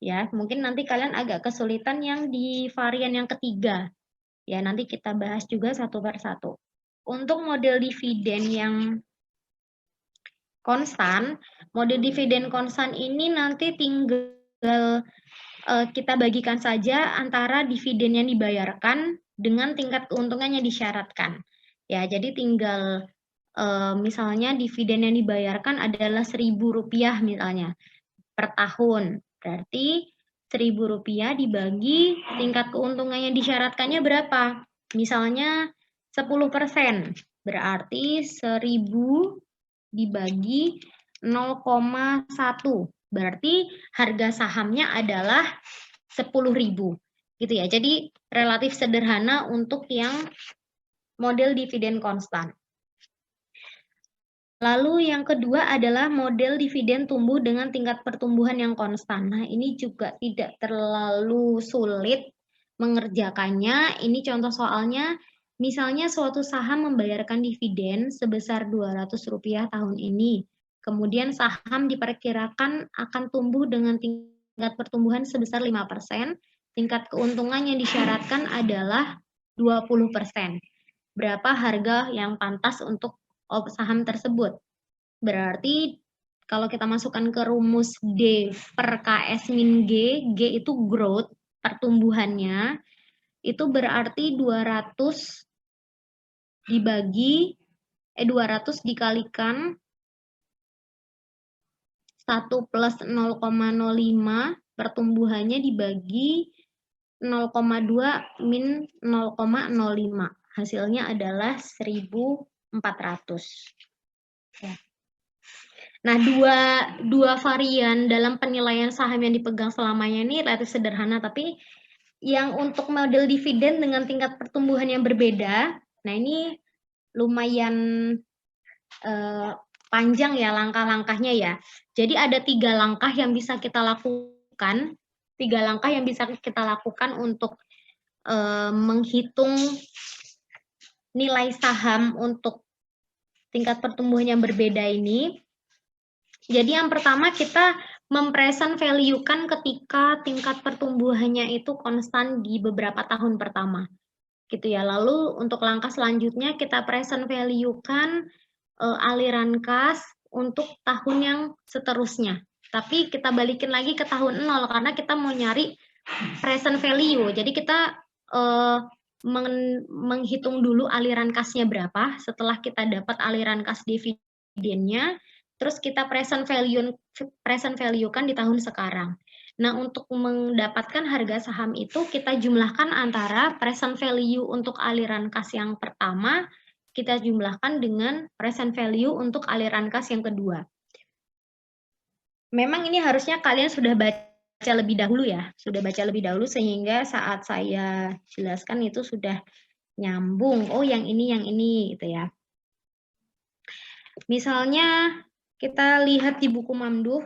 Ya, mungkin nanti kalian agak kesulitan yang di varian yang ketiga. Ya, nanti kita bahas juga satu persatu. Untuk model dividen yang konstan, model dividen konstan ini nanti tinggal kita bagikan saja antara dividen yang dibayarkan dengan tingkat keuntungan yang disyaratkan. Ya, jadi tinggal misalnya dividen yang dibayarkan adalah Rp1.000 misalnya per tahun. Berarti Rp1.000 dibagi tingkat keuntungan yang disyaratkannya berapa? Misalnya 10%. Berarti 1.000 dibagi 0,1. Berarti harga sahamnya adalah 10.000. Gitu ya. Jadi relatif sederhana untuk yang model dividen konstan. Lalu yang kedua adalah model dividen tumbuh dengan tingkat pertumbuhan yang konstan. Nah, ini juga tidak terlalu sulit mengerjakannya. Ini contoh soalnya, misalnya suatu saham membayarkan dividen sebesar Rp200 tahun ini. Kemudian saham diperkirakan akan tumbuh dengan tingkat tingkat pertumbuhan sebesar 5%, tingkat keuntungan yang disyaratkan adalah 20%. Berapa harga yang pantas untuk saham tersebut? Berarti kalau kita masukkan ke rumus D per KS min G, G itu growth, pertumbuhannya, itu berarti 200 dikalikan 1 plus 0,05, pertumbuhannya dibagi 0,2 min 0,05. Hasilnya adalah 1.400. Ya. Nah, dua varian dalam penilaian saham yang dipegang selamanya ini relatif sederhana, tapi yang untuk model dividen dengan tingkat pertumbuhan yang berbeda, nah ini lumayan panjang ya langkah-langkahnya ya. Jadi ada 3 langkah yang bisa kita lakukan, untuk menghitung nilai saham untuk tingkat pertumbuhan yang berbeda ini. Jadi yang pertama kita mempresent value-kan ketika tingkat pertumbuhannya itu konstan di beberapa tahun pertama. Gitu ya. Lalu untuk langkah selanjutnya kita present value-kan aliran kas untuk tahun yang seterusnya. Tapi kita balikin lagi ke tahun 0 karena kita mau nyari present value. Jadi kita menghitung dulu aliran kasnya berapa. Setelah kita dapat aliran kas dividennya, terus kita present value kan di tahun sekarang. Nah, untuk mendapatkan harga saham itu kita jumlahkan antara present value untuk aliran kas yang pertama, kita jumlahkan dengan present value untuk aliran kas yang kedua. Memang ini harusnya kalian sudah baca lebih dahulu ya, sehingga saat saya jelaskan itu sudah nyambung. Oh, yang ini gitu ya. Misalnya kita lihat di buku Mamduh,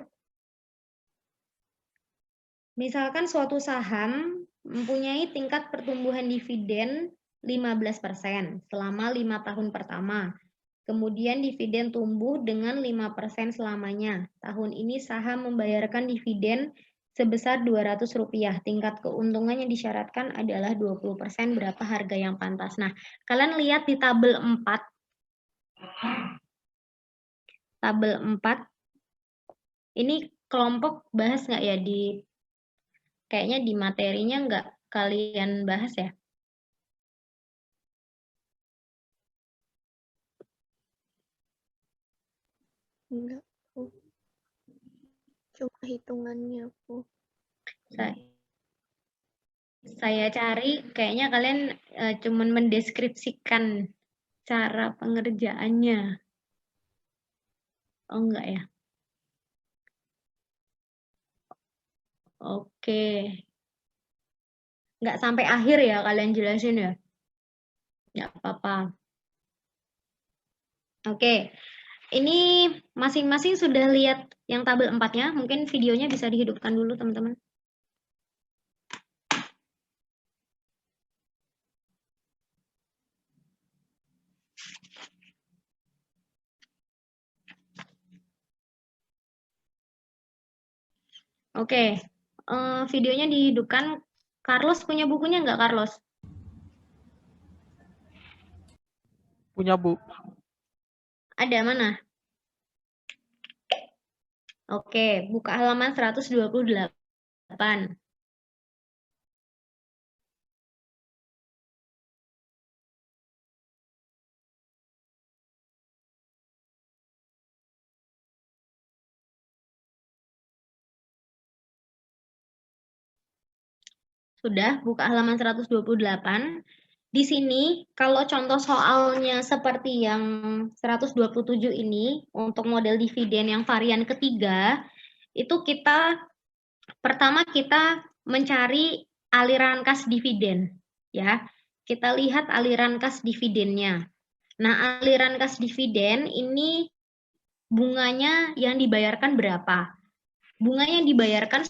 misalkan suatu saham mempunyai tingkat pertumbuhan dividen 15% selama 5 tahun pertama. Kemudian dividen tumbuh dengan 5% selamanya. Tahun ini saham membayarkan dividen sebesar Rp200. Tingkat keuntungan yang disyaratkan adalah 20%. Berapa harga yang pantas? Nah, kalian lihat di tabel 4. Tabel 4. Ini kelompok bahas nggak ya kayaknya di materinya nggak kalian bahas ya?
Enggak, Bu. Cuma hitungannya, Bu.
Saya cari, kayaknya kalian cuman mendeskripsikan cara pengerjaannya. Oh, enggak ya? Oke. Enggak sampai akhir ya kalian jelasin ya? Enggak apa-apa. Oke. Ini masing-masing sudah lihat yang tabel 4-nya. Mungkin videonya bisa dihidupkan dulu, teman-teman. Oke, videonya dihidupkan. Carlos punya bukunya nggak, Carlos?
Punya, Bu.
Ada, mana? Oke, buka halaman 128. Sudah, buka halaman 128. Di sini, kalau contoh soalnya seperti yang 127 ini, untuk model dividen yang varian ketiga, itu pertama kita mencari aliran kas dividen. Ya, kita lihat aliran kas dividennya. Nah, aliran kas dividen ini bunganya yang dibayarkan berapa? Bunga yang dibayarkan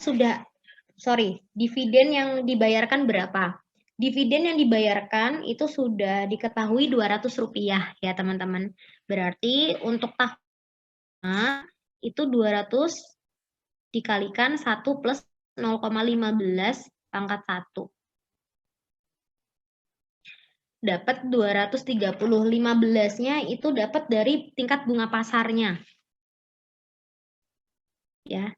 dividen yang dibayarkan berapa? Dividen yang dibayarkan itu sudah diketahui Rp200 ya teman-teman. Berarti untuk tahun itu 200 dikalikan 1 plus 0,15 pangkat 1. Dapat 230. 15-nya itu dapat dari tingkat bunga pasarnya. Ya.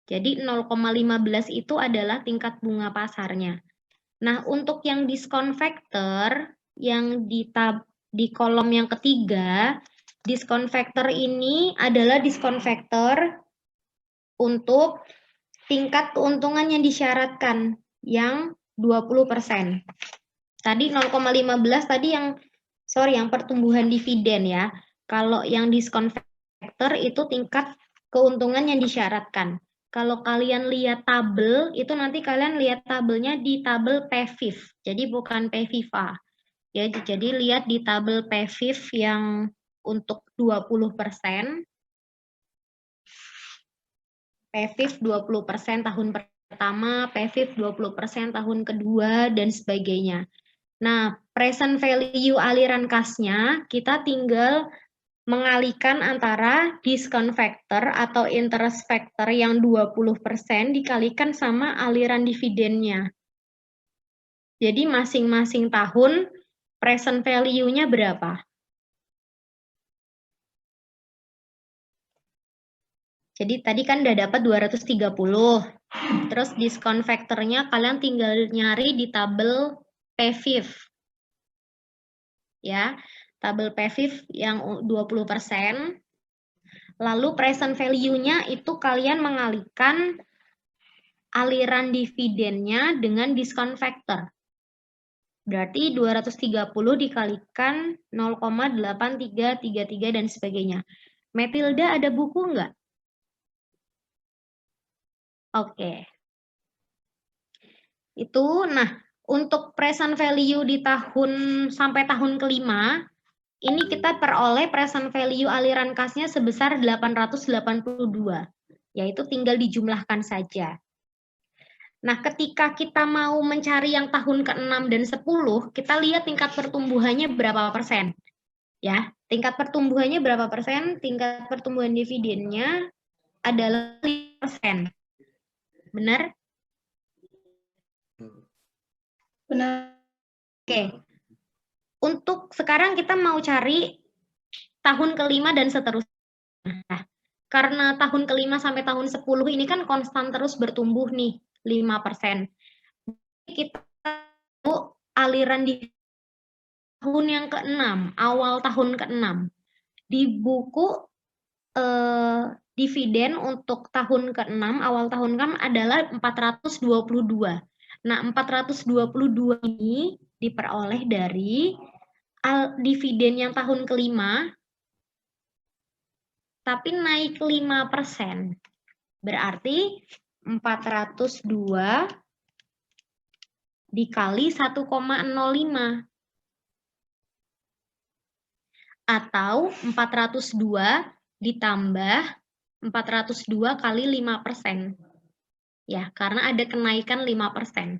Jadi 0,15 itu adalah tingkat bunga pasarnya. Nah, untuk yang diskon factor yang di kolom yang ketiga, diskon factor ini adalah diskon factor untuk tingkat keuntungan yang disyaratkan yang 20%. Tadi 0,15 tadi yang pertumbuhan dividen ya. Kalau yang diskon factor itu tingkat keuntungan yang disyaratkan. Kalau kalian lihat tabel, itu nanti kalian lihat tabelnya di tabel PVIV. Jadi bukan PVIVA. Ya, jadi lihat di tabel PVIV yang untuk 20%. PVIV 20% tahun pertama, PVIV 20% tahun kedua, dan sebagainya. Nah, present value aliran kasnya, kita tinggal mengalihkan antara discount factor atau interest factor yang 20% dikalikan sama aliran dividennya. Jadi masing-masing tahun present value-nya berapa? Jadi tadi kan udah dapat 230. Terus discount factor-nya kalian tinggal nyari di tabel PVIV. Ya, tabel PVIV yang 20%. Lalu present value-nya itu kalian mengalihkan aliran dividennya dengan discount factor. Berarti 230 dikalikan 0,8333 dan sebagainya. Matilda ada buku nggak? Oke. Itu, nah, untuk present value di tahun sampai tahun kelima, ini kita peroleh present value aliran kasnya sebesar 882, yaitu tinggal dijumlahkan saja. Nah, ketika kita mau mencari yang tahun ke-6 dan 10, kita lihat tingkat pertumbuhannya berapa persen. Ya, tingkat pertumbuhannya berapa persen? Tingkat pertumbuhan dividennya adalah 5%. Benar?
Benar.
Oke. Untuk sekarang kita mau cari tahun kelima dan seterusnya. Nah, karena tahun kelima sampai tahun 10 ini kan konstan terus bertumbuh nih, 5%. Kita tahu aliran di tahun yang ke-6, awal tahun ke-6. Di buku dividen untuk tahun ke-6, awal tahun ke-6 adalah 422. Nah, 422 ini diperoleh dari dividen yang tahun kelima, tapi naik 5%. Berarti 402 dikali 1,05. Atau 402 ditambah 402 kali 5%. Ya, karena ada kenaikan 5%.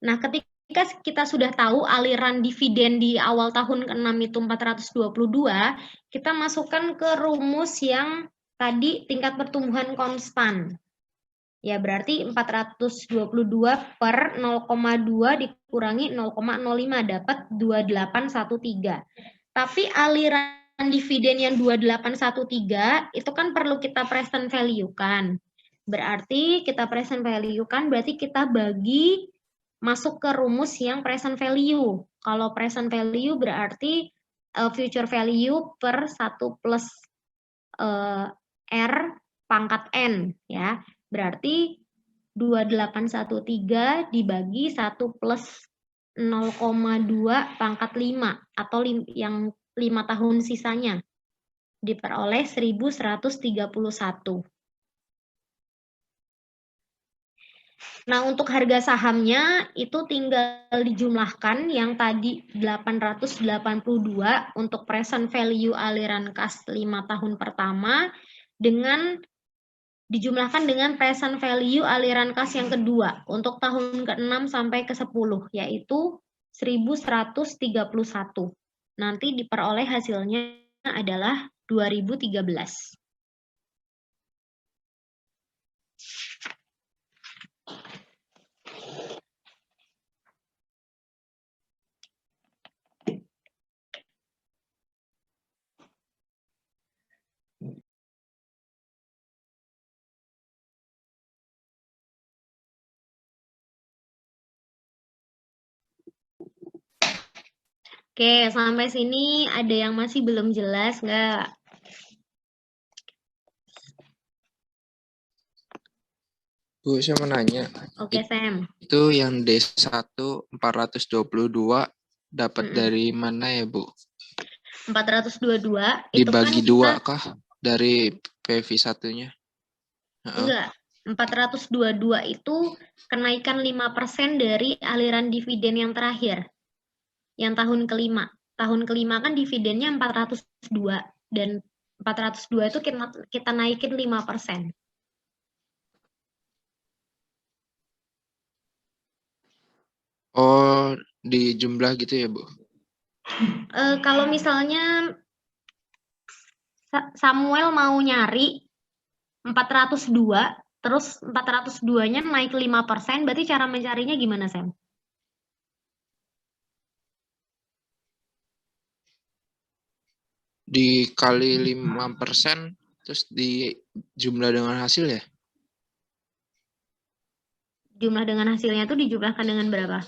Nah, ketika kita sudah tahu aliran dividen di awal tahun ke-6 itu 422, kita masukkan ke rumus yang tadi tingkat pertumbuhan konstan. Ya, berarti 422 per 0,2 dikurangi 0,05 dapat 2813. Tapi aliran dividen yang 2813 itu kan perlu kita present value kan. Berarti kita present value kan berarti kita bagi masuk ke rumus yang present value. Kalau present value berarti future value per 1 plus R pangkat N ya. Berarti 2813 dibagi 1 plus 0,2 pangkat 5 atau yang 5 tahun sisanya diperoleh 1131. Nah, untuk harga sahamnya itu tinggal dijumlahkan yang tadi 882 untuk present value aliran kas 5 tahun pertama dengan dijumlahkan dengan present value aliran kas yang kedua untuk tahun ke-6 sampai ke-10 yaitu 1131. Nanti diperoleh hasilnya adalah 2013. Oke, sampai sini ada yang masih belum jelas nggak?
Bu, saya mau nanya.
Oke, Sam.
Itu yang D1 422 dapat dari mana ya, Bu?
422 itu kan
Dibagi dua kah dari PV satunya?
enggak. 422 itu kenaikan 5% dari aliran dividen yang terakhir. Yang tahun kelima. Tahun kelima kan dividennya 402 dan 402 itu kita naikin 5%.
Oh, di jumlah gitu ya, Bu?
Kalau misalnya Samuel mau nyari 402, terus 402-nya naik 5%, berarti cara mencarinya gimana, Sam?
Dikali 5%, terus dijumlah dengan hasil ya?
Jumlah dengan hasilnya itu dijumlahkan dengan berapa?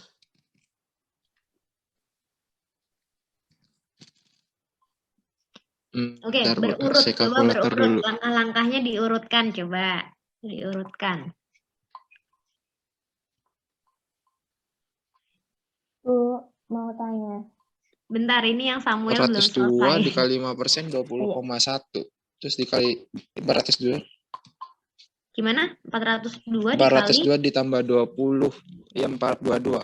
Oke,
Bentar, Bu.
berurut.
Saya
Coba
kalkulator
berurut.
dulu.
Langkah-langkahnya diurutkan, coba. Diurutkan.
Bu, mau tanya.
Bentar, ini yang Samuel belum selesai.
402 dikali 5% 20,1. Terus dikali 402.
Gimana? 402 dikali?
402 ditambah 20. Ya, 422.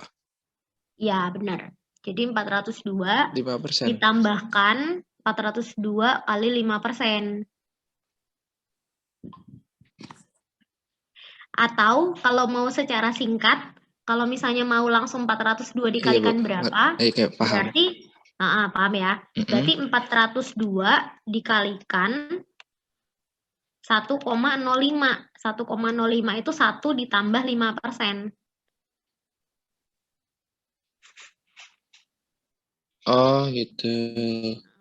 Ya, benar. Jadi 402
5%.
ditambahkan 402 kali 5%. Atau kalau mau secara singkat, kalau misalnya mau langsung 402 dikalikan berapa?
Iya, paham.
Berarti, paham ya? Berarti 402 dikalikan 1,05. 1,05 itu 1 ditambah 5%.
Oh, gitu.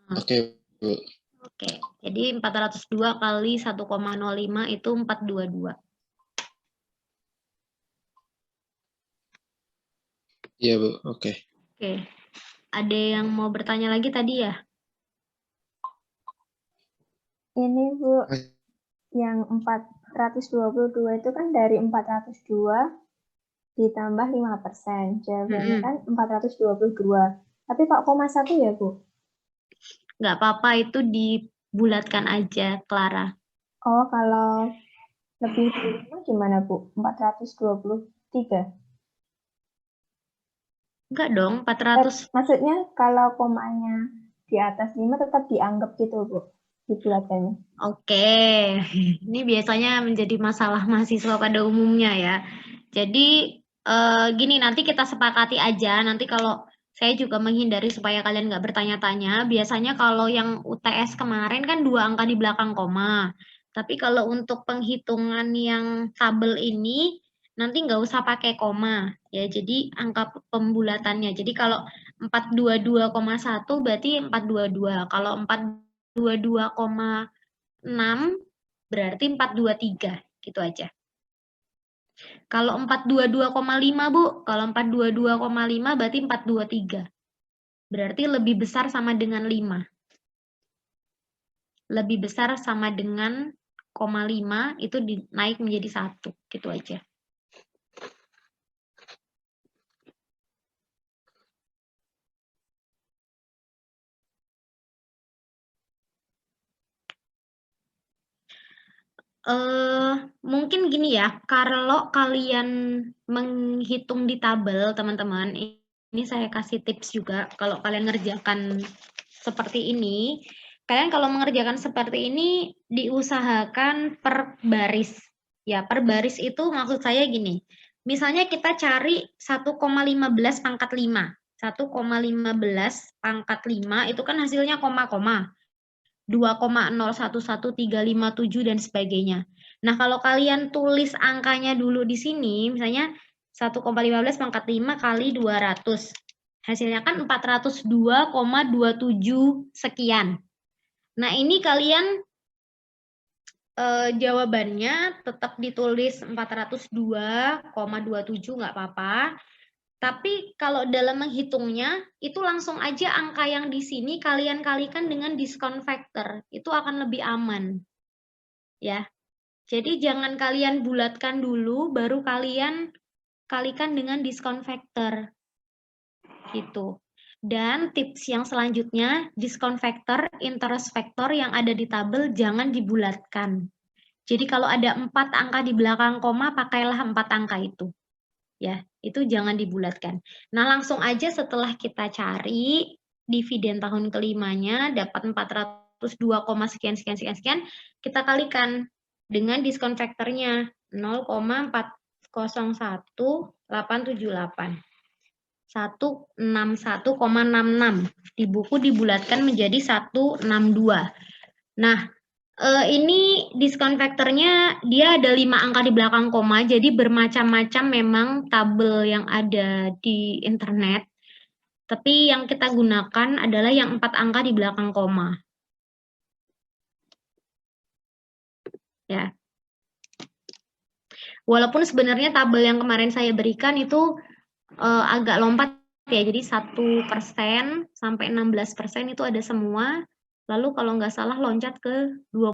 Oke, Bu.
Oke, jadi 402 kali 1,05 itu 422.
Iya, Bu. Oke.
Oke. Ada yang mau bertanya lagi tadi ya?
Ini, Bu, yang 422 itu kan dari 402 ditambah 5%. Jawabannya kan 422. Tapi kok koma 1 ya, Bu?
Nggak apa-apa, itu dibulatkan aja, Clara.
Oh, kalau lebih dari 5 gimana, Bu? 423?
Enggak dong, 400.
Maksudnya kalau komanya di atas 5 tetap dianggap gitu, Bu, dibulatannya.
Oke, ini biasanya menjadi masalah mahasiswa pada umumnya ya. Jadi gini, nanti kita sepakati aja, nanti kalau saya juga menghindari supaya kalian nggak bertanya-tanya. Biasanya kalau yang UTS kemarin kan 2 angka di belakang koma. Tapi kalau untuk penghitungan yang tabel ini, nanti nggak usah pakai koma. Ya, jadi angka pembulatannya. Jadi kalau 422,1 berarti 422. Kalau 422,6 berarti 423. Gitu aja. Kalau 422,5, Bu. Kalau 422,5 berarti 423. Berarti lebih besar sama dengan 5. Lebih besar sama dengan 0,5 itu naik menjadi 1. Gitu aja. Mungkin gini ya, kalau kalian menghitung di tabel, teman-teman, ini saya kasih tips juga, kalau kalian ngerjakan seperti ini, kalian kalau mengerjakan seperti ini, diusahakan per baris. Ya, per baris itu maksud saya gini, misalnya kita cari 1,15 pangkat 5. 1,15 pangkat 5 itu kan hasilnya koma-koma. 2,011357 dan sebagainya. Nah, kalau kalian tulis angkanya dulu di sini, misalnya 1,15 pangkat 5 kali 200. Hasilnya kan 402,27 sekian. Nah, ini kalian jawabannya tetap ditulis 402,27 nggak apa-apa. Tapi kalau dalam menghitungnya, itu langsung aja angka yang di sini kalian kalikan dengan diskon factor. Itu akan lebih aman. Ya. Jadi jangan kalian bulatkan dulu, baru kalian kalikan dengan diskon factor. Gitu. Dan tips yang selanjutnya, diskon factor, interest factor yang ada di tabel jangan dibulatkan. Jadi kalau ada 4 angka di belakang koma, pakailah 4 angka itu. Ya, itu jangan dibulatkan. Nah, langsung aja setelah kita cari dividen tahun kelimanya dapat 402, sekian, kita kalikan dengan diskon faktornya 0,401878. 161,66. Di buku dibulatkan menjadi 162. Nah, ini diskon faktornya dia ada 5 angka di belakang koma, jadi bermacam-macam memang tabel yang ada di internet. Tapi yang kita gunakan adalah yang 4 angka di belakang koma. Ya. Walaupun sebenarnya tabel yang kemarin saya berikan itu agak lompat ya, jadi 1% sampai 16% itu ada semua. Lalu kalau nggak salah loncat ke 20